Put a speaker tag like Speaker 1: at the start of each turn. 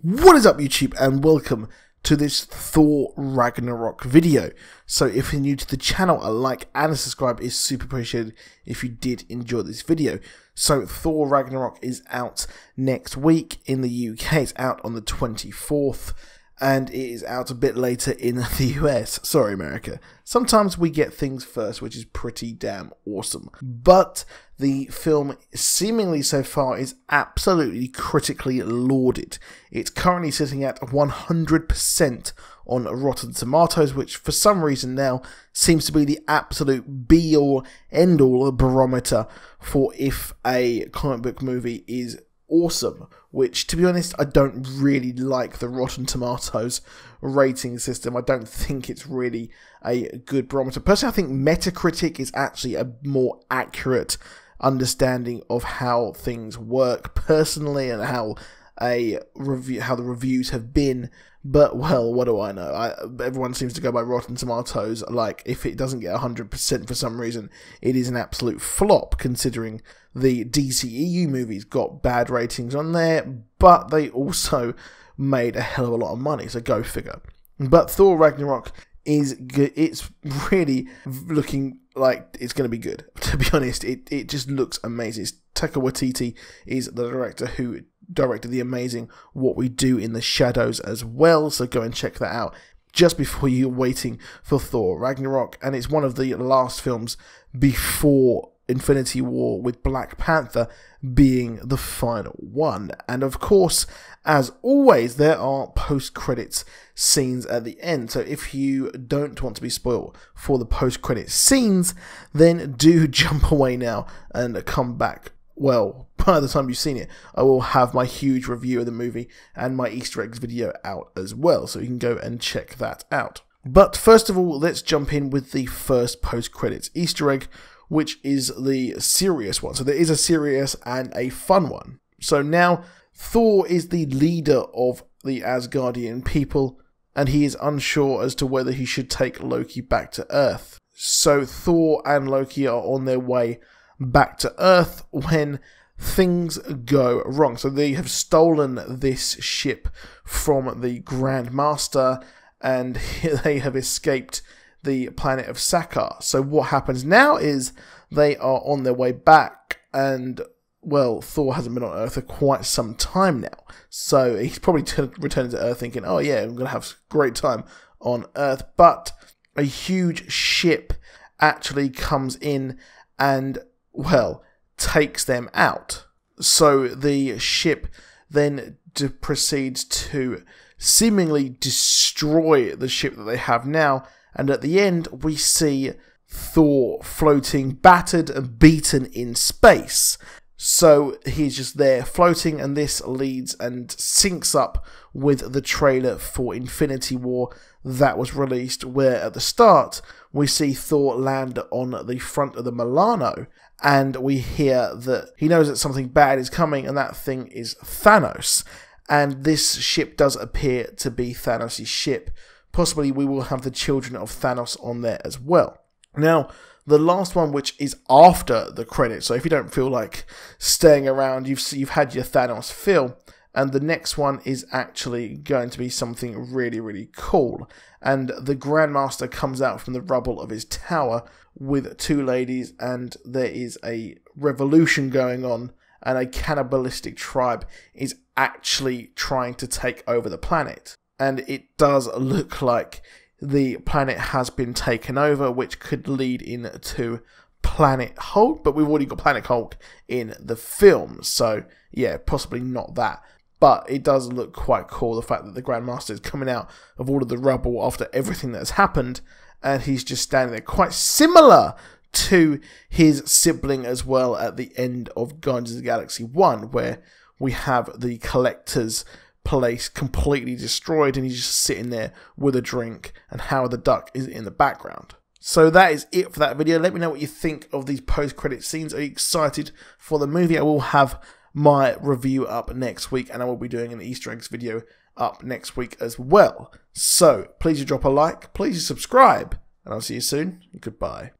Speaker 1: What is up, YouTube, and welcome to this Thor Ragnarok video. So if you're new to the channel, a like and a subscribe is super appreciated if you did enjoy this video. So Thor Ragnarok is out next week in the UK. It's out on the 24th. And it is out a bit later in the US. Sorry, America. Sometimes we get things first, which is pretty damn awesome. But the film, seemingly so far, is absolutely critically lauded. It's currently sitting at 100% on Rotten Tomatoes, which for some reason now seems to be the absolute be-all, end-all barometer for if a comic book movie is awesome, which, to be honest, I don't really like the Rotten Tomatoes rating system. I don't think it's really a good barometer. Personally, I think Metacritic is actually a more accurate understanding of how things work personally and how the reviews have been. But, well, what do I know? Everyone seems to go by Rotten Tomatoes. Like, if it doesn't get 100% for some reason, it is an absolute flop, considering the DCEU movies got bad ratings on there, but they also made a hell of a lot of money, so go figure. But Thor Ragnarok is good. It's really looking like it's going to be good. To be honest, it just looks amazing. Taika Waititi is the director who directed the amazing What We Do in the Shadows as well, so go and check that out just before you're waiting for Thor Ragnarok. And it's one of the last films before Infinity War, with Black Panther being the final one. And of course, as always, there are post-credits scenes at the end, so if you don't want to be spoiled for the post-credit scenes, then do jump away now and come back. Well, by the time you've seen it, I will have my huge review of the movie and my Easter eggs video out as well, so you can go and check that out. But first of all, let's jump in with the first post-credits Easter egg, which is the serious one. So there is a serious and a fun one. So now Thor is the leader of the Asgardian people, and he is unsure as to whether he should take Loki back to Earth. So Thor and Loki are on their way back to Earth when things go wrong. So they have stolen this ship from the Grand Master, and they have escaped the planet of Sakaar. So what happens now is they are on their way back, and, well, Thor hasn't been on Earth for quite some time now. So he's probably returning to Earth thinking, oh yeah, I'm going to have a great time on Earth. But a huge ship actually comes in and, well, takes them out. So the ship then proceeds to seemingly destroy the ship that they have now. And at the end, we see Thor floating, battered and beaten in space. So he's just there floating, and this leads and syncs up with the trailer for Infinity War that was released, where at the start we see Thor land on the front of the Milano, and we hear that he knows that something bad is coming, and that thing is Thanos. And this ship does appear to be Thanos' ship. Possibly we will have the children of Thanos on there as well. Now, the last one, which is after the credits, so if you don't feel like staying around, you've had your Thanos fill, and the next one is actually going to be something really, really cool. And the Grandmaster comes out from the rubble of his tower with two ladies, and there is a revolution going on, and a cannibalistic tribe is actually trying to take over the planet. And it does look like the planet has been taken over, which could lead into Planet Hulk, but we've already got Planet Hulk in the film, so yeah, possibly not that. But it does look quite cool, the fact that the Grandmaster is coming out of all of the rubble after everything that has happened, and he's just standing there, quite similar to his sibling as well at the end of Guardians of the Galaxy 1, where we have the Collector's place completely destroyed, and he's just sitting there with a drink, and Howard the Duck is in the background. So that is it for that video. Let me know what you think of these post-credit scenes. Are you excited for the movie? I will have my review up next week, and I will be doing an Easter eggs video up next week as well. So please do drop a like, please do subscribe, and I'll see you soon. Goodbye.